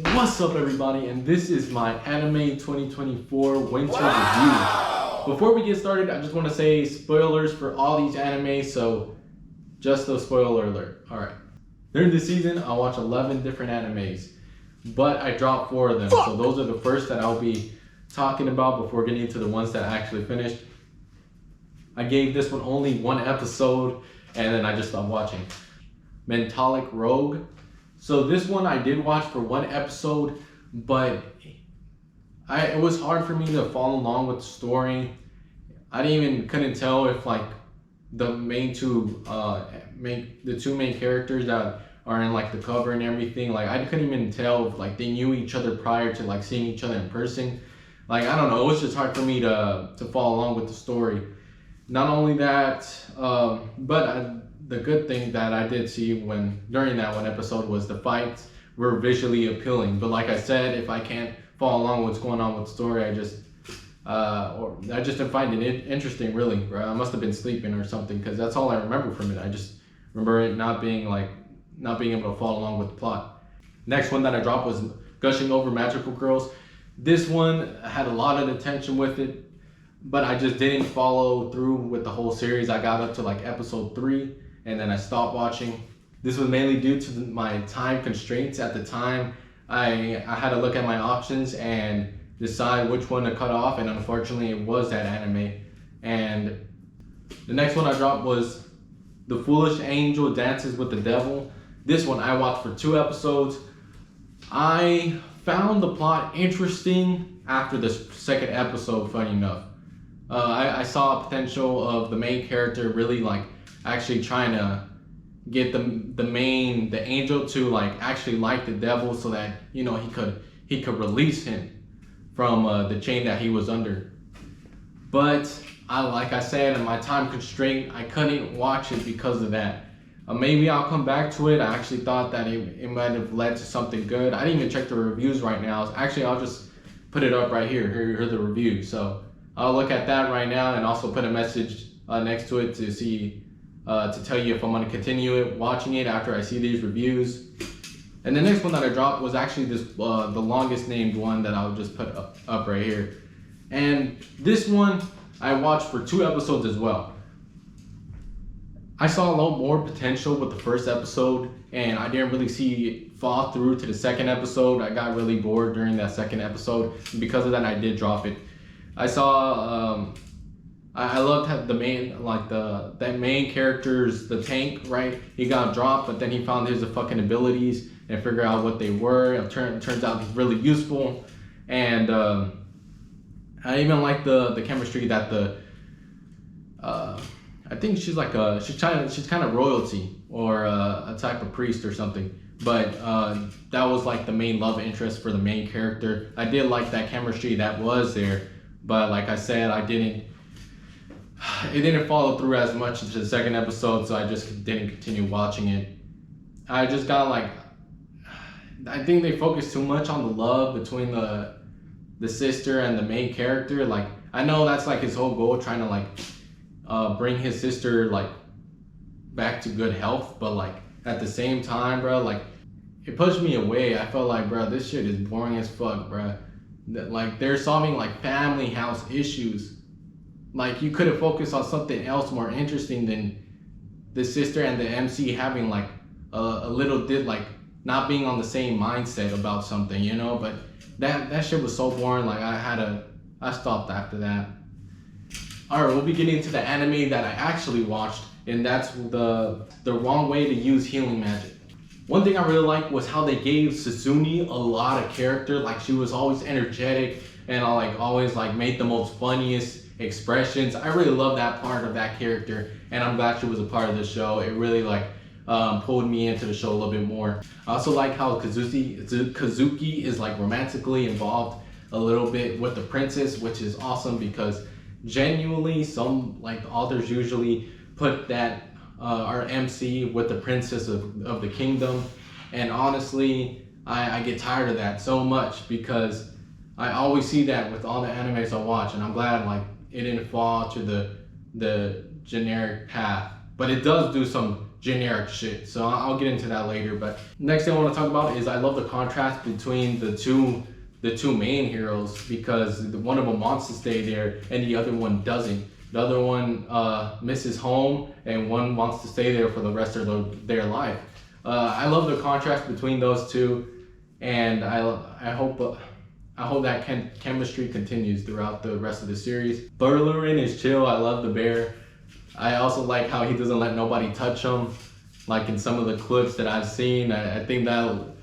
What's up everybody, and this is my anime 2024 winter review. Before we get started, I just want to say spoilers for all these animes, so just a spoiler alert. Alright. During the season, I watched 11 different animes, but I dropped 4 of them, so those are the first that I'll be talking about before getting into the ones that I actually finished. I gave this one only 1 episode, and then I just stopped watching. Mentalic Rogue. So this one I did watch for 1 episode, but it was hard for me to follow along with the story. I couldn't tell if like the two main characters that are in like the cover and everything, like I couldn't even tell if like they knew each other prior to like seeing each other in person. Like I don't know, it was just hard for me to follow along with the story. Not only that, the good thing that I did see during that 1 episode was the fights were visually appealing. But like I said, if I can't follow along what's going on with the story, I just didn't find it interesting really, bro. I must have been sleeping or something, because that's all I remember from it. I just remember it not being able to follow along with the plot. Next one that I dropped was Gushing Over Magical Girls. This one had a lot of attention with it, but I just didn't follow through with the whole series. I got up to like episode 3 and then I stopped watching. This was mainly due to my time constraints at the time. I had to look at my options and decide which one to cut off, and unfortunately it was that anime. And the next one I dropped was The Foolish Angel Dances with the Devil. This one I watched for 2 episodes. I found the plot interesting after the 2nd episode, funny enough. I saw potential of the main character really like actually trying to get the angel to like actually like the devil, so that he could release him from the chain that he was under. But like I said, in my time constraint, I couldn't watch it because of that. Maybe I'll come back to it. I actually thought that it might have led to something good. I didn't even check the reviews right now. Actually, I'll just put it up right here. Here are the reviews. So I'll look at that right now and also put a message next to it to see to tell you if I'm going to continue watching it after I see these reviews. And the next one that I dropped was actually the longest named one that I'll just put up right here. And this one I watched for 2 episodes as well. I saw a lot more potential with the 1st episode, and I didn't really see it fall through to the 2nd episode. I got really bored during that 2nd episode, and because of that I did drop it. I saw I loved how the main character's the tank, right? He got dropped, but then he found his fucking abilities and figured out what they were. It turns out he's really useful, and I even like the chemistry that I think she's kind of royalty or a type of priest or something. But that was like the main love interest for the main character. I did like that chemistry that was there, but like I said, it didn't follow through as much into the 2nd episode, so I just didn't continue watching it. I just got I think they focused too much on the love between the sister and the main character. Like I know that's like his whole goal, trying to bring his sister like back to good health, but like at the same time, bro, like it pushed me away. I felt like, bro, this shit is boring as fuck, bro. Like they're solving like family house issues. Like you could have focused on something else more interesting than the sister and the MC having like a little like not being on the same mindset about something, but that shit was so boring. Like I stopped after that. Alright, we'll be getting into the anime that I actually watched, and that's the wrong way to use healing magic. One thing I really liked was how they gave Suzune a lot of character. Like she was always energetic and always made the most funniest expressions. I really love that part of that character, and I'm glad she was a part of the show. It really pulled me into the show a little bit more. I also like how Kazuki is romantically involved a little bit with the princess, which is awesome, because genuinely some authors usually put that our MC with the princess of the kingdom, and honestly I get tired of that so much, because I always see that with all the animes I watch, and I'm glad it didn't fall to the generic path. But it does do some generic shit. So I'll get into that later. But next thing I want to talk about is I love the contrast between the two main heroes, because one of them wants to stay there and the other one doesn't. The other one misses home, and one wants to stay there for the rest of their life. I love the contrast between those two, and I hope that chemistry continues throughout the rest of the series. Burlerin is chill. I love the bear. I also like how he doesn't let nobody touch him. Like in some of the clips that I've seen, I think that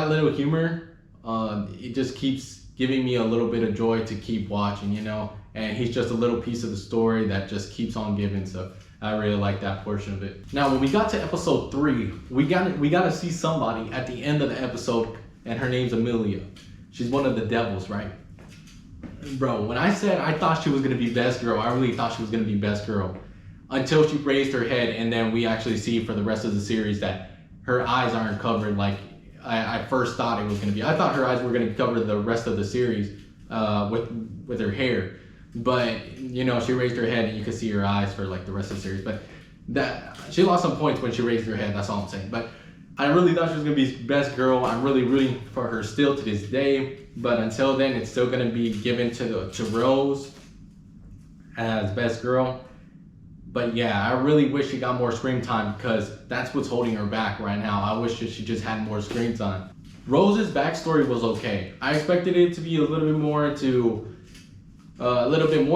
little humor, it just keeps giving me a little bit of joy to keep watching, you know. And he's just a little piece of the story that just keeps on giving. So I really like that portion of it. Now, when we got to episode 3, we got to see somebody at the end of the episode, and her name's Amelia. She's one of the devils, right? Bro, when I said I thought she was gonna be best girl, I really thought she was gonna be best girl. Until she raised her head, and then we actually see for the rest of the series that her eyes aren't covered like I first thought it was gonna be. I thought her eyes were gonna cover the rest of the series with her hair. But, you know, she raised her head and you could see her eyes for like the rest of the series. But that she lost some points when she raised her head, that's all I'm saying. But I really thought she was gonna be best girl. I'm really rooting for her still to this day. But until then, it's still gonna be given to Rose as best girl. But yeah, I really wish she got more screen time, because that's what's holding her back right now. I wish that she just had more screen time. Rose's backstory was okay. I expected it to be a little bit more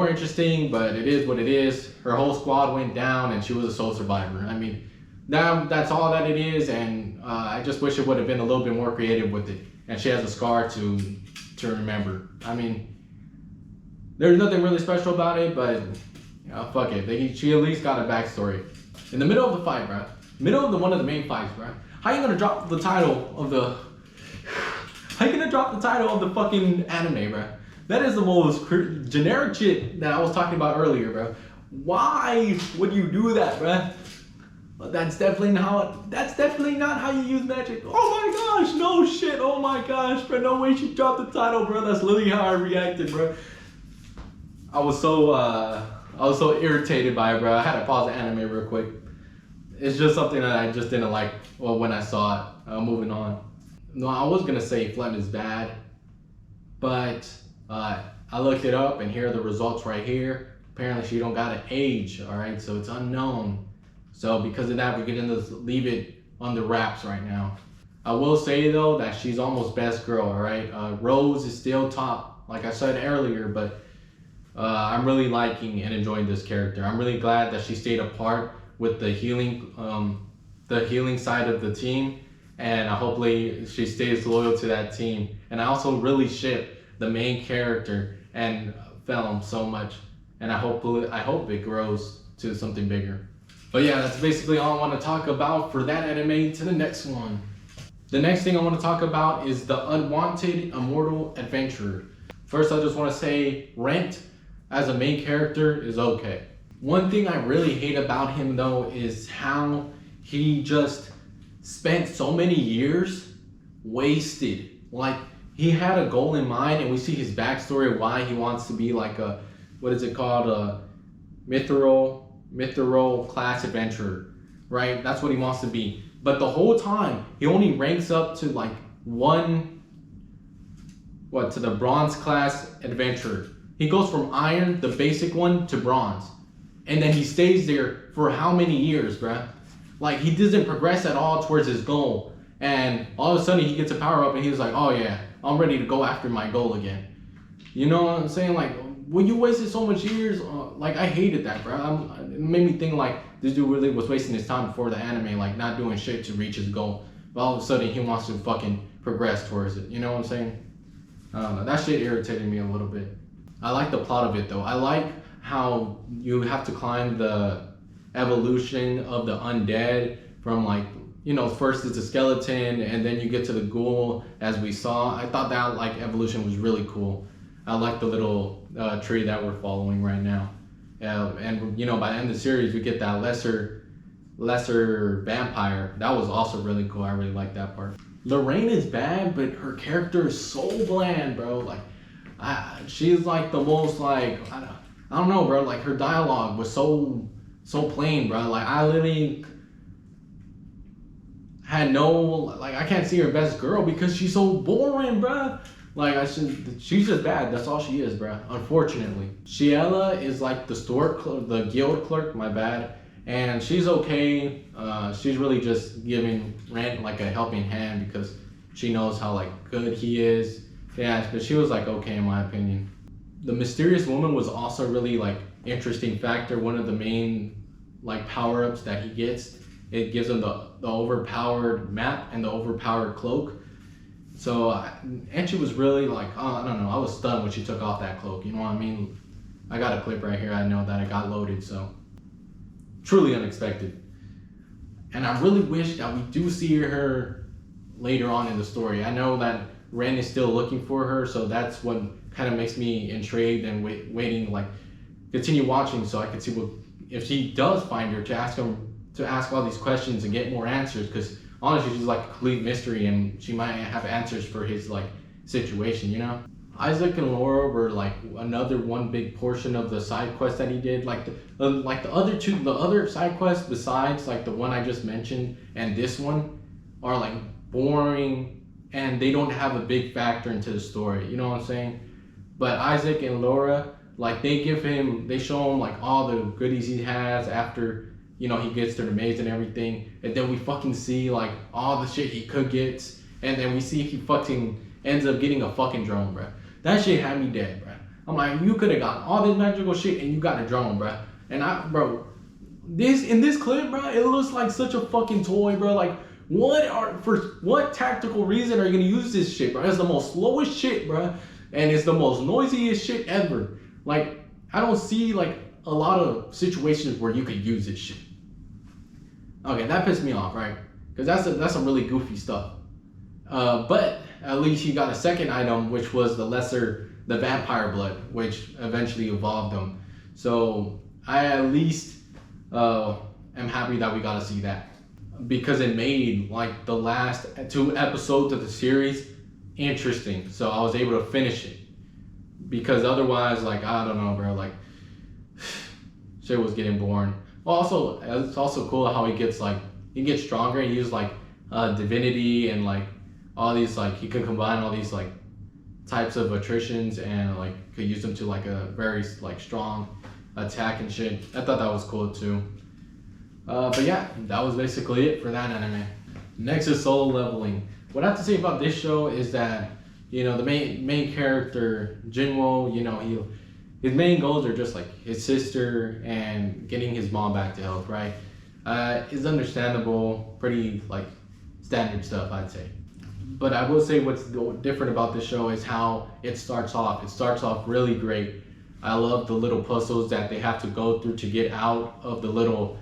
interesting, but it is what it is. Her whole squad went down and she was a sole survivor. I mean, that's all that it is, and I just wish it would have been a little bit more creative with it. And she has a scar to remember. I mean, there's nothing really special about it, but fuck it. She at least got a backstory. In the middle of the fight, bro. Middle of one of the main fights, bro. How you gonna drop the title of the fucking anime, bro? That is the most generic shit that I was talking about earlier, bro. Why would you do that, bro? That's definitely not how you use magic. Oh my gosh, no shit. Oh my gosh, bro. No way she dropped the title, bro. That's literally how I reacted, bro. I was so irritated by it, bro. I had to pause the anime real quick. It's just something that I just didn't like when I saw it. Moving on. No, I was gonna say Phlegm is bad, but I looked it up, and here are the results right here. Apparently she don't got an age, all right? So it's unknown. So because of that, we're gonna leave it on the wraps right now. I will say though that she's almost best girl, all right? Rose is still top, like I said earlier, but I'm really liking and enjoying this character. I'm really glad that she stayed apart with the healing side of the team, and hopefully she stays loyal to that team. And I also really ship the main character and Phlegm so much, and I hope it grows to something bigger. But yeah, that's basically all I want to talk about for that anime. To the next one. The next thing I want to talk about is the Unwanted Immortal Adventurer. First, I just want to say Rent as a main character is okay. One thing I really hate about him though is how he just spent so many years wasted. Like, he had a goal in mind, and we see his backstory, why he wants to be like a, what is it called, a mithril class adventurer, right? That's what he wants to be. But the whole time, he only ranks up to like to the bronze class adventurer. He goes from iron, the basic one, to bronze. And then he stays there for how many years, bruh? Like, he doesn't progress at all towards his goal. And all of a sudden he gets a power up and he's like, oh yeah, I'm ready to go after my goal again. You know what I'm saying? Like, when you wasted so much years, like, I hated that, bro. It made me think like this dude really was wasting his time before the anime, like not doing shit to reach his goal. But all of a sudden he wants to fucking progress towards it. You know what I'm saying? I don't know. That shit irritated me a little bit. I like the plot of it though. I like how you have to climb the evolution of the undead from, like, you know, first it's a skeleton and then you get to the ghoul as we saw. I thought that like evolution was really cool. I like the little tree that we're following right now. And you know, by the end of the series we get that lesser vampire. That was also really cool. I really like that part. Lorraine is bad, but her character is so bland, bro. Like, she's like the most, like, I don't know, bro. Like, her dialogue was so plain, bro. Like, I literally had no, like, I can't see her best girl because she's so boring, bruh. Like, she's just bad. That's all she is, bruh. Unfortunately. Shiela is like the the guild clerk, my bad. And she's okay. She's really just giving Rand like a helping hand because she knows how like good he is. Yeah, but she was like okay in my opinion. The mysterious woman was also really like interesting factor. One of the main like power-ups that he gets, it gives him the overpowered map and the overpowered cloak. So and she was really like, oh, I don't know, I was stunned when she took off that cloak, you know what I mean? I got a clip right here, I know that it got loaded, so truly unexpected. And I really wish that we do see her later on in the story. I know that Ren is still looking for her, so that's what kind of makes me intrigued and waiting, like continue watching so I can see what if he does find her to ask all these questions and get more answers, because honestly she's like a complete mystery and she might have answers for his like situation, you know. Isaac and Laura were like another one big portion of the side quest that he did. Like the other side quests besides like the one I just mentioned and this one are like boring and they don't have a big factor into the story. You know what I'm saying? But Isaac and Laura, like they show him like all the goodies he has after, you know, he gets to the maze and everything, and then we fucking see like all the shit he could get, and then we see he fucking ends up getting a fucking drone, bruh. That shit had me dead, bruh. I'm like, you could have gotten all this magical shit and you got a drone, bruh. And in this clip, bruh, it looks like such a fucking toy, bruh. Like, for what tactical reason are you gonna use this shit, bruh? It's the most slowest shit, bruh, and it's the most noisiest shit ever. Like, I don't see like a lot of situations where you could use this shit. Okay, that pissed me off, right? Because that's some really goofy stuff. But at least he got a second item, which was the vampire blood, which eventually evolved him. So I at least am happy that we got to see that, because it made like the last 2 episodes of the series interesting. So I was able to finish it, because otherwise, like, I don't know, bro, like shit was getting boring. Also, it's also cool how he gets stronger and use like divinity and like all these, like he can combine all these like types of attritions and like could use them to like a very like strong attack and shit. I thought that was cool too. But yeah, that was basically it for that anime. Next is solo leveling. What I have to say about this show is that, you know, the main character Jinwoo, you know, his main goals are just like his sister and getting his mom back to health, right? It's understandable, pretty like standard stuff, I'd say. But I will say what's different about this show is how it starts off. It starts off really great. I love the little puzzles that they have to go through to get out of the little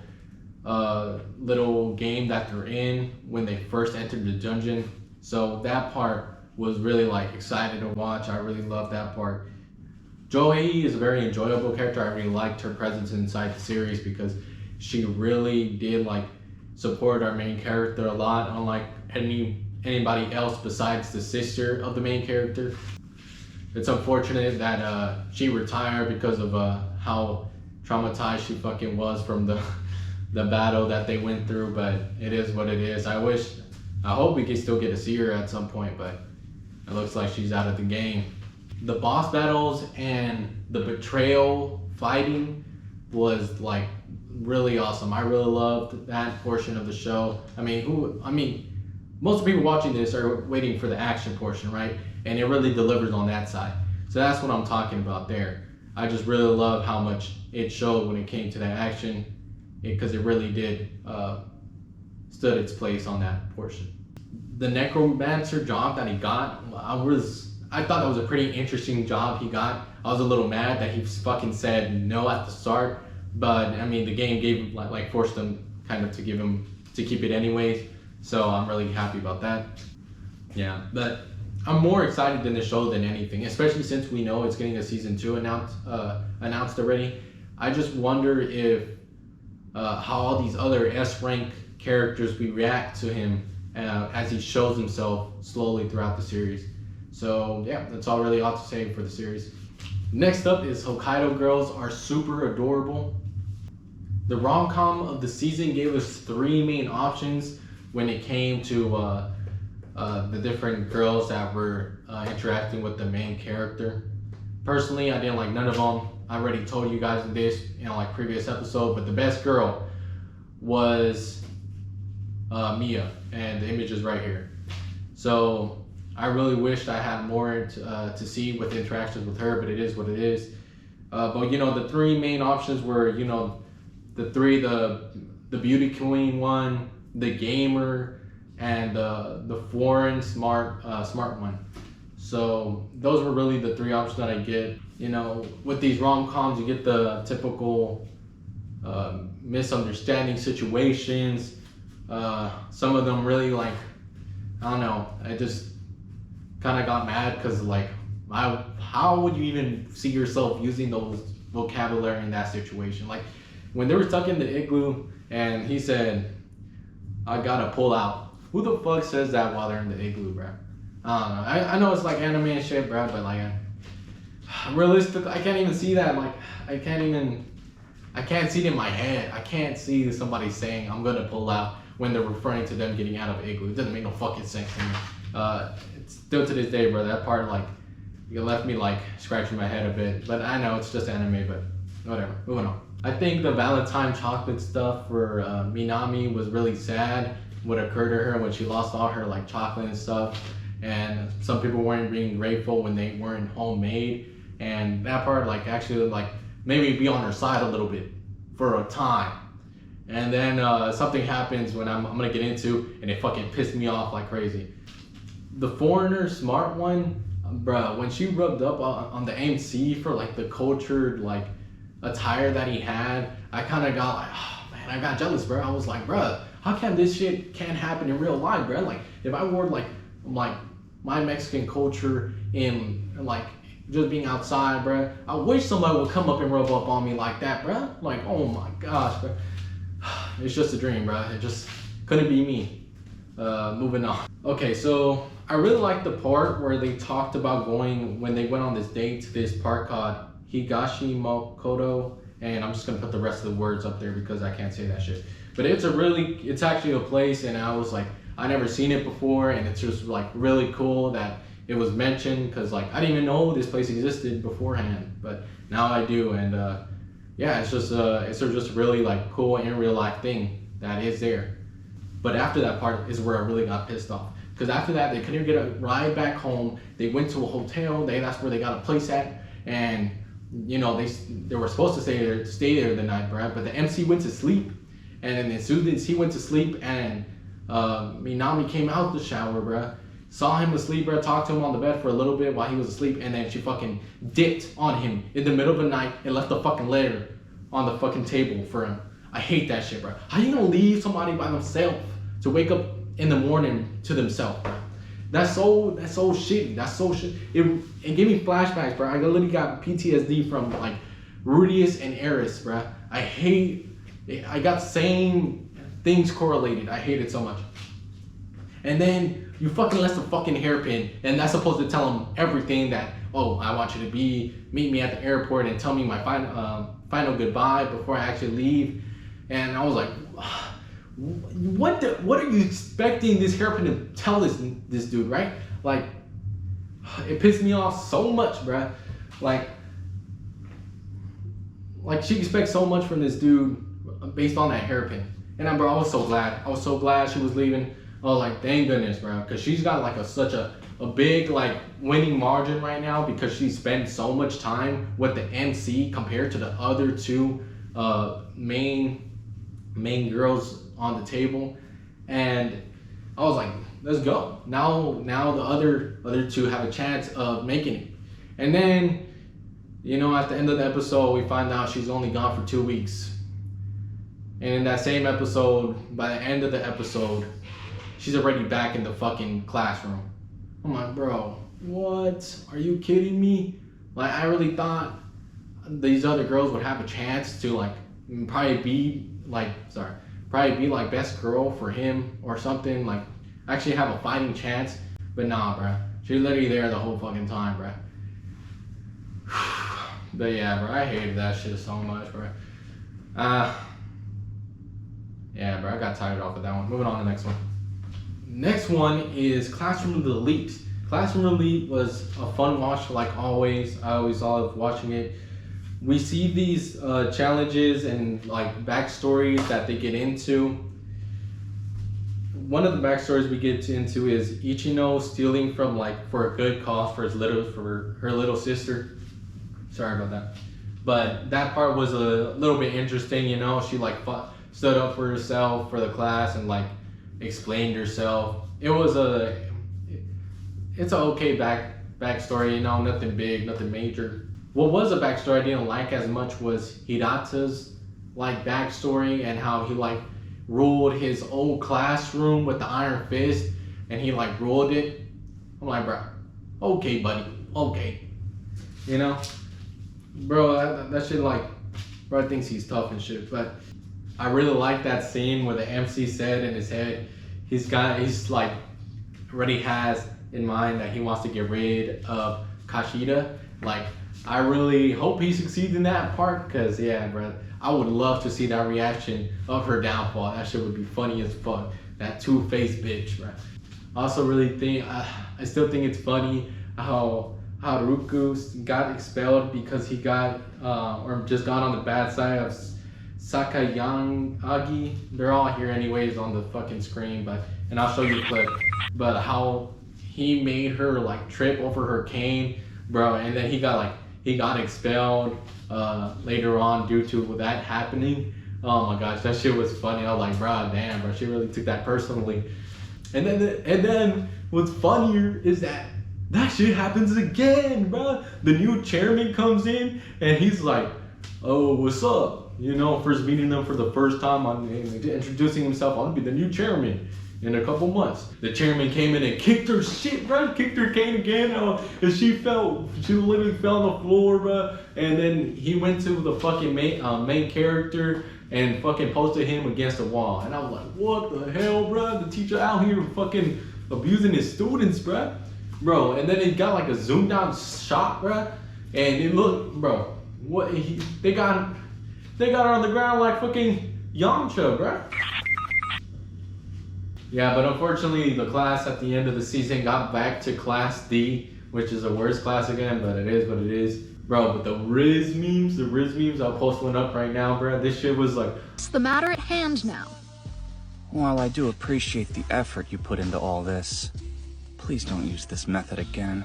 game that they're in when they first entered the dungeon. So that part was really like exciting to watch. I really love that part. Joey is a very enjoyable character. I really liked her presence inside the series because she really did like support our main character a lot, unlike anybody else besides the sister of the main character. It's unfortunate that she retired because of how traumatized she fucking was from the battle that they went through, but it is what it is. I hope we can still get to see her at some point, but it looks like she's out of the game. The boss battles and the betrayal fighting was like really awesome. I really loved that portion of the show. I mean, most people watching this are waiting for the action portion, right? And it really delivers on that side. So that's what I'm talking about there. I just really love how much it showed when it came to that action, because it really did stood its place on that portion. The necromancer job that he got, I thought that was a pretty interesting job he got. I was a little mad that he fucking said no at the start, but I mean the game forced him kind of to keep it anyways. So I'm really happy about that. Yeah, but I'm more excited than the show than anything, especially since we know it's getting a season 2 announced already. I just wonder if how all these other S rank characters we react to him as he shows himself slowly throughout the series. So yeah, that's all really all to say for the series. Next up is Hokkaido Girls Are Super Adorable. The rom-com of the season gave us 3 main options. when it came to the different girls that were interacting with the main character. Personally, I didn't like none of them. I already told you guys this in like previous episode, but the best girl was Mia, and the image is right here. So I really wished I had more to see with interactions with her, but it is what it is. But you know, the three main options were, you know, the beauty queen one, the gamer, and the foreign smart one. So those were really the three options that I get. You know, with these rom-coms, you get the typical misunderstanding situations. Some of them really like, I don't know, I just kind of got mad because like, how would you even see yourself using those vocabulary in that situation? Like when they were stuck in the igloo and he said, I gotta pull out. Who the fuck says that while they're in the igloo, bro? I don't know. I know it's like anime and shit, bro, but like realistically, I can't even see that. Like I can't see it in my head. I can't see somebody saying I'm gonna pull out when they're referring to them getting out of igloo. It doesn't make no fucking sense to me. It's still to this day, bro, that part like it left me like scratching my head a bit. But I know it's just anime, but whatever. Moving on. I think the Valentine chocolate stuff for Minami was really sad. What occurred to her when she lost all her like chocolate and stuff, and some people weren't being grateful when they weren't homemade, and that part like actually like made me be on her side a little bit for a time. And then something happens when I'm gonna get into, and it fucking pissed me off like crazy. The foreigner smart one, bruh, when she rubbed up on the MC for like the cultured like attire that he had, I kind of got like, oh man, I got jealous, bro. I was like, bruh, how come this shit can't happen in real life, bro? Like if I wore like my Mexican culture in like just being outside, bro, I wish somebody would come up and rub up on me like that, bro. Like, oh my gosh, bro. It's just a dream, bro. It just couldn't be me. Moving on. Okay, so I really like the part where they talked about when they went on this date to this park called Higashi Mokoto, and I'm just gonna put the rest of the words up there because I can't say that shit. But it's actually a place, and I was like, I never seen it before, and it's just like really cool that it was mentioned, because like I didn't even know this place existed beforehand, but now I do. And yeah, it's just really like cool in real life thing that is there. But after that part is where I really got pissed off, because after that they couldn't get a ride back home. They went to a hotel. That's where they got a place at, and you know they were supposed to stay there the night, bro. But the MC went to sleep, and then as soon as he went to sleep, and Minami came out the shower, bro, saw him asleep, bro, talked to him on the bed for a little bit while he was asleep, and then she fucking dipped on him in the middle of the night and left the fucking letter on the fucking table for him. I hate that shit, bro. How you gonna leave somebody by themselves to wake up in the morning to themselves, bro? That's so shitty. That's so shit. It gave me flashbacks, bro. I literally got PTSD from like Rudius and Eris, bro. I got same things correlated. I hate it so much. And then you fucking left a fucking hairpin, and that's supposed to tell him everything that, oh, I want you to meet me at the airport and tell me my final goodbye before I actually leave. And I was like, what are you expecting this hairpin to tell this dude, right? Like, it pissed me off so much, bruh. Like she expects so much from this dude based on that hairpin. And I was so glad. I was so glad she was leaving. I was like, thank goodness, bro, because she's got like such a big like winning margin right now, because she spent so much time with the MC compared to the other two main girls on the table. And I was like, let's go. Now the other two have a chance of making it. And then, you know, at the end of the episode, we find out she's only gone for 2 weeks. And in that same episode, by the end of the episode, she's already back in the fucking classroom. I'm like, bro, what? Are you kidding me? Like, I really thought these other girls would have a chance to like probably be like best girl for him or something, like actually have a fighting chance. But nah, bro, she's literally there the whole fucking time, bro. But yeah, bro, I hated that shit so much, bro. Yeah, bro, I got tired off of that one. Moving on to the next one. Next one is Classroom Elite. Classroom Elite was a fun watch, like always. I always love watching it. We see these challenges and like backstories that they get into. One of the backstories we get into is Ichino stealing from like for a good cause for her little sister. Sorry about that, but that part was a little bit interesting. You know, she like stood up for herself for the class and like explained herself. It's an okay backstory. You know, nothing big, nothing major. What was a backstory I didn't like as much was Hirata's like backstory and how he like ruled his old classroom with the iron fist and he like ruled it. I'm like, bro, okay, buddy, okay. You know, bro, that shit like, bro thinks he's tough and shit. But I really like that scene where the MC said in his head, he's like already has in mind that he wants to get rid of Kashida. Like, I really hope he succeeds in that part, because yeah, bro, I would love to see that reaction of her downfall. That shit would be funny as fuck. That two-faced bitch, bro. I also really think, I still think it's funny how Haruku got expelled because he got, or just got on the bad side of Sakayanagi. They're all here anyways on the fucking screen, and I'll show you a clip. But how he made her like trip over her cane, bro, and then he got expelled later on due to that happening. Oh my gosh, that shit was funny. I was like, bro, damn, bro, she really took that personally. And then what's funnier is that shit happens again, bro. The new chairman comes in and he's like, oh, what's up? You know, first meeting them for the first time, introducing himself, I'll be the new chairman in a couple months. The chairman came in and kicked her shit, bro. Kicked her cane again, and she literally fell on the floor, bro. And then he went to the fucking main character and fucking posted him against the wall. And I was like, what the hell, bro? The teacher out here fucking abusing his students, bro. Bro, and then it got like a zoomed out shot, bro. And it looked, bro, they got her on the ground like fucking Yamcha, bro. Yeah, but unfortunately, the class at the end of the season got back to Class D, which is the worst class again, but it is what it is. Bro, but the Riz memes, I'll post one up right now, bro. This shit was like... What's the matter at hand now? While I do appreciate the effort you put into all this, please don't use this method again.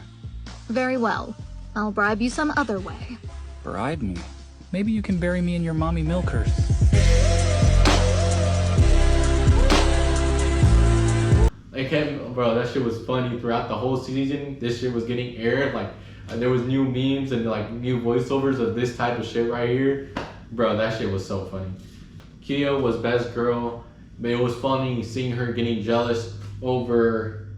Very well. I'll bribe you some other way. Bribe me? Maybe you can bury me in your mommy milkers. Bro, that shit was funny throughout the whole season. This shit was getting aired. Like, there was new memes and like new voiceovers of this type of shit right here. Bro, that shit was so funny. Kyo was best girl, but it was funny seeing her getting jealous over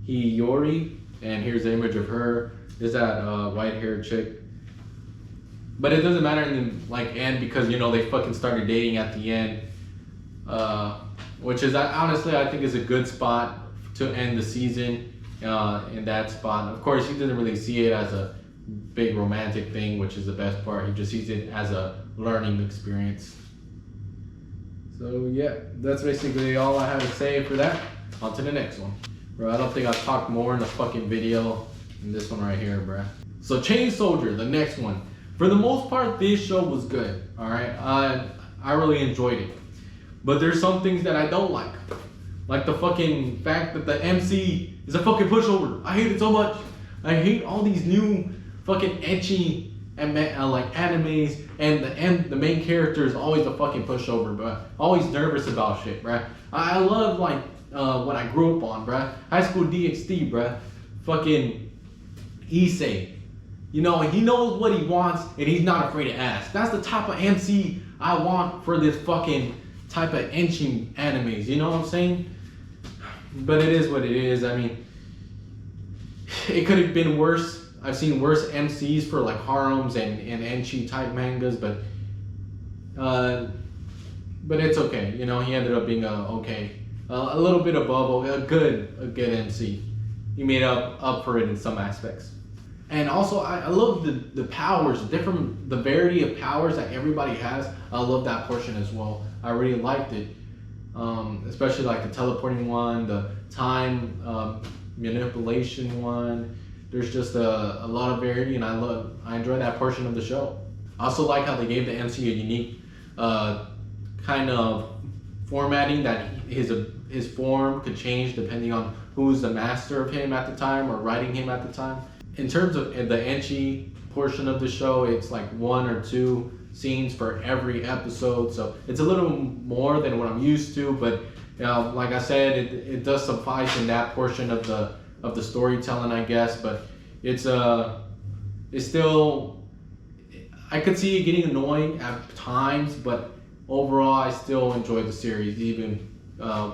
Hiyori. And here's the image of her. There's that white-haired chick. But it doesn't matter in the end because, you know, they fucking started dating at the end. Which is, honestly, I think is a good spot to end the season in that spot. Of course, he doesn't really see it as a big romantic thing, which is the best part. He just sees it as a learning experience. So yeah, that's basically all I have to say for that. On to the next one. Bro, I don't think I've talked more in the fucking video than this one right here, bro. So Chain Soldier, the next one. For the most part, this show was good, alright? I really enjoyed it. But there's some things that I don't like. Like the fucking fact that the MC is a fucking pushover. I hate it so much. I hate all these new fucking ecchi like animes and the main character is always a fucking pushover, bro. Always nervous about shit, bro. I love like what I grew up on, bro. High School DxD, bro. Fucking Issei. You know, he knows what he wants and he's not afraid to ask. That's the type of MC I want for this fucking type of ecchi animes, you know what I'm saying? But it is what it is. I mean, it could have been worse. I've seen worse MCs for like harems and ecchi type mangas, but it's okay. You know, he ended up being a little bit above a good MC. He made up for it in some aspects. And also, I love the powers, the variety of powers that everybody has. I love that portion as well. I really liked it. especially like the teleporting one, the time manipulation one. There's just a lot of variety, and I enjoy that portion of the show. I also like how they gave the MC a unique kind of formatting, that his form could change depending on who's the master of him at the time or writing him at the time. In terms of the ecchi portion of the show, it's like 1 or 2 scenes for every episode, so it's a little more than what I'm used to, but like I said, it does suffice in that portion of the storytelling, I guess. But it's still, I could see it getting annoying at times, but overall I still enjoy the series even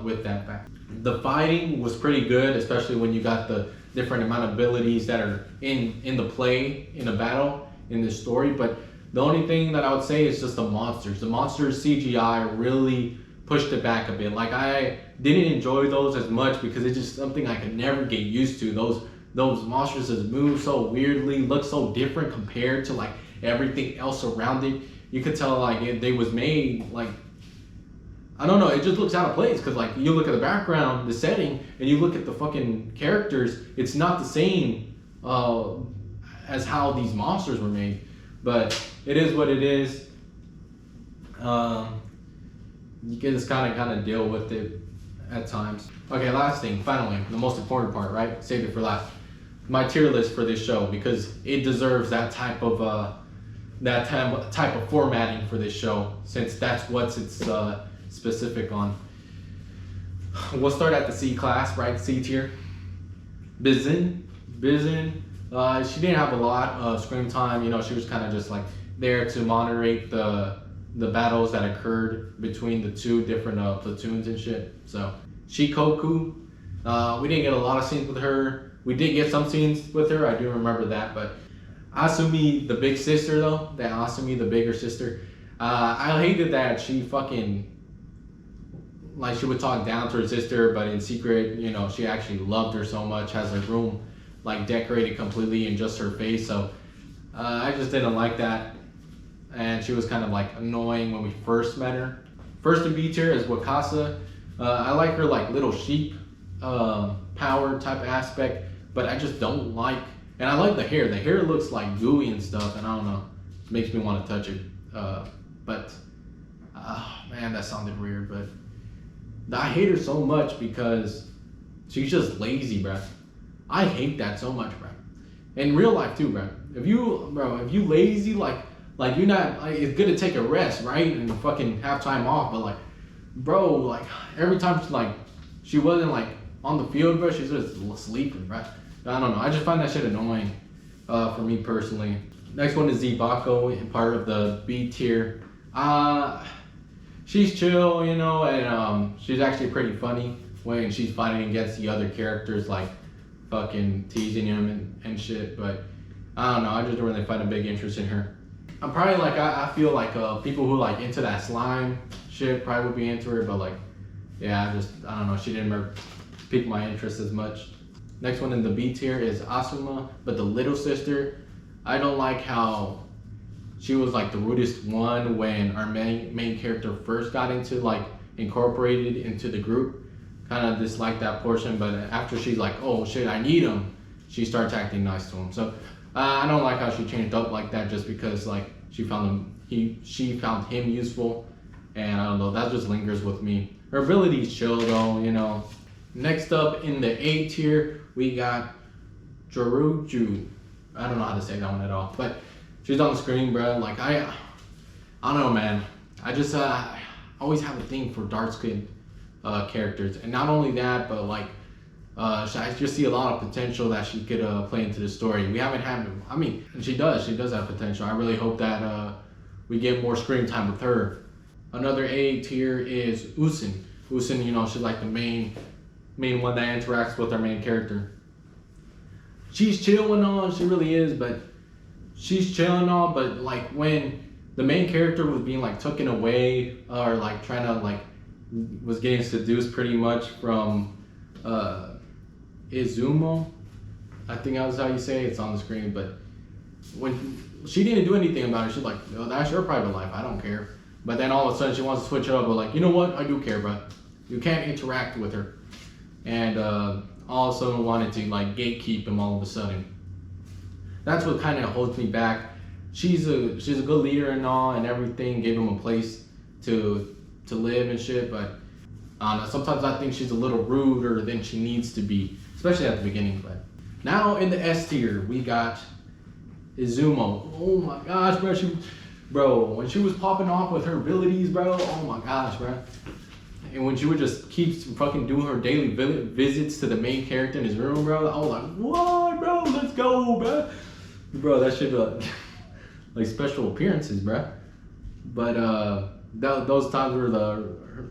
with that fact. The fighting was pretty good, especially when you got the different amount of abilities that are in the play in a battle in this story. But the only thing that I would say is just the monsters. The monsters CGI really pushed it back a bit. Like, I didn't enjoy those as much because it's just something I could never get used to. Those monsters just move so weirdly, look so different compared to like everything else around it. You could tell like they was made like, I don't know, it just looks out of place, because like you look at the background, the setting, and you look at the fucking characters, it's not the same as how these monsters were made. But it is what it is. You can just kind of deal with it at times. Okay, last thing, finally, the most important part, right? Saved it for last. My tier list for this show, because it deserves that type of formatting for this show, since that's what it's specific on. We'll start at the C class, right? C tier. Bizin. She didn't have a lot of screen time. You know, she was kind of just like there to moderate the battles that occurred between the 2 different platoons and shit. So Shikoku, we didn't get a lot of scenes with her. We did get some scenes with her, I do remember that. But Asumi, the big sister though, the bigger sister, I hated that she fucking, like, she would talk down to her sister, but in secret, you know, she actually loved her so much, has her room like decorated completely in just her face. So I just didn't like that, and she was kind of like annoying when we first met her. First in B tier is Wakasa. I like her like little sheep power type aspect, but I just don't like, and I like the hair. The hair looks like gooey and stuff, and I don't know, it makes me want to touch it. But man, that sounded weird. But I hate her so much because she's just lazy, bruh. I hate that so much, bro. In real life too, bro. If you lazy, like you're not, like, it's good to take a rest, right? And fucking have time off, but like, bro, like every time she wasn't like on the field, bro, she's just sleeping, bro. I don't know. I just find that shit annoying, for me personally. Next one is Zibako, part of the B tier. She's chill, you know, and she's actually pretty funny when she's fighting against the other characters, like fucking teasing him and shit. But I don't know, I just don't really find a big interest in her. I'm probably like, I feel like people who like into that slime shit probably would be into her, but like, yeah, I don't know, she didn't pique my interest as much. Next one in the B tier is Asuma, but the little sister. I don't like how she was like the rudest one when our main character first got into, like, incorporated into the group. Kind of dislike that portion, but after she's like, oh shit, I need him, she starts acting nice to him. So I don't like how she changed up like that just because like she found him useful, and I don't know, that just lingers with me. Her ability's chill though, you know. Next up in the A tier, we got Joruju. I don't know how to say that one at all, but she's on the screen, bro. Like, I don't know, man. I just always have a thing for dark skinned characters, and not only that, but like I just see a lot of potential that she could play into the story. We haven't had, I mean, she does have potential. I really hope that we get more screen time with her. Another A tier is Usin. Usin, you know, she's like the main one that interacts with our main character. She's chill and all, she really is, but she's chill and all, but like when the main character was being like taken away, or like trying to like, was getting seduced pretty much from Izumo, I think that's how you say it. It's on the screen, but when she didn't do anything about it, she's like, oh, that's your private life, I don't care. But then all of a sudden she wants to switch it up, but like, you know what, I do care, bro. You can't interact with her. And also wanted to like gatekeep him all of a sudden. That's what kind of holds me back. She's a good leader and all and everything. Gave him a place to live and shit, but I don't know, sometimes I think she's a little ruder than she needs to be, especially at the beginning. But now in the S tier, we got Izumo. Oh my gosh, bro, when she was popping off with her abilities, bro, oh my gosh, bro. And when she would just keep fucking doing her daily visits to the main character in his room, bro, I was like, what, bro? Let's go, bro. Bro, that shit like special appearances, bro. But those times where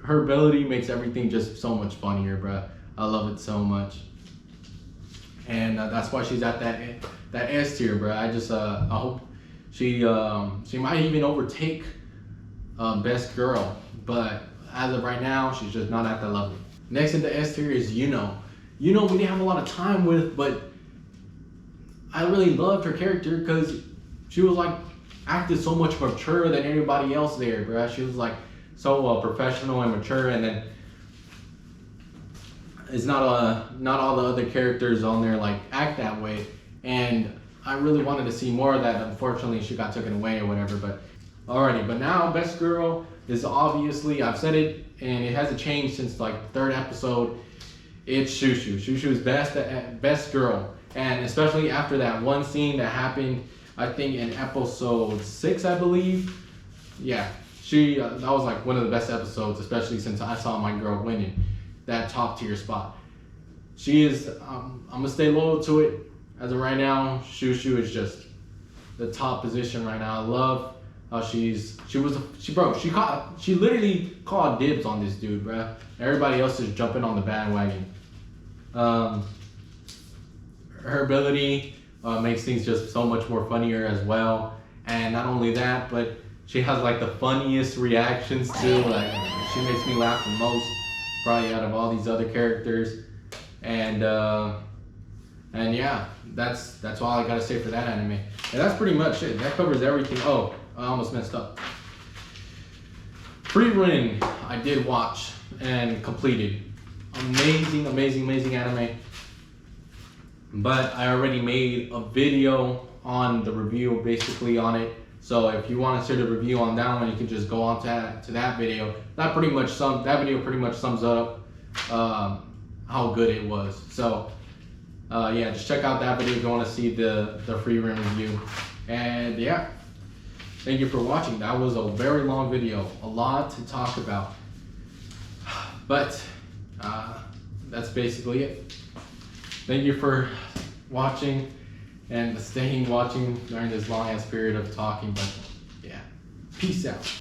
her ability makes everything just so much funnier, bro. I love it so much. And that's why she's at that S tier, bro. I hope she might even overtake Best Girl, but as of right now, she's just not at that level. Next in the S tier is Yuno. Yuno we didn't have a lot of time with, but I really loved her character because she was like acted so much mature than everybody else there, bro. She was like so professional and mature, and then it's not all the other characters on there like act that way. And I really wanted to see more of that. Unfortunately, she got taken away or whatever. But alrighty, but now Best Girl is obviously, I've said it and it hasn't changed since like the third episode. It's Shushu. Shushu is best girl, and especially after that one scene that happened, I think in episode 6, I believe. Yeah, that was like one of the best episodes, especially since I saw my girl winning that top tier spot. She is, I'm gonna stay loyal to it. As of right now, Shushu is just the top position right now. I love how she literally called dibs on this dude, bruh. Everybody else is jumping on the bandwagon. Her ability makes things just so much more funnier as well. And not only that, but she has like the funniest reactions too. Like she makes me laugh the most, probably out of all these other characters. And yeah, that's all I gotta say for that anime. And that's pretty much it. That covers everything. Oh, I almost messed up. Free Ring, I did watch and completed. Amazing, amazing, amazing anime. But I already made a video on the review, basically on it. So if you want to see the review on that one, you can just go on to that video. That video pretty much sums up how good it was. So yeah, just check out that video if you want to see the Free Ring review. And yeah, thank you for watching. That was a very long video, a lot to talk about. But that's basically it. Thank you for watching and staying watching during this long ass period of talking. But yeah, peace out.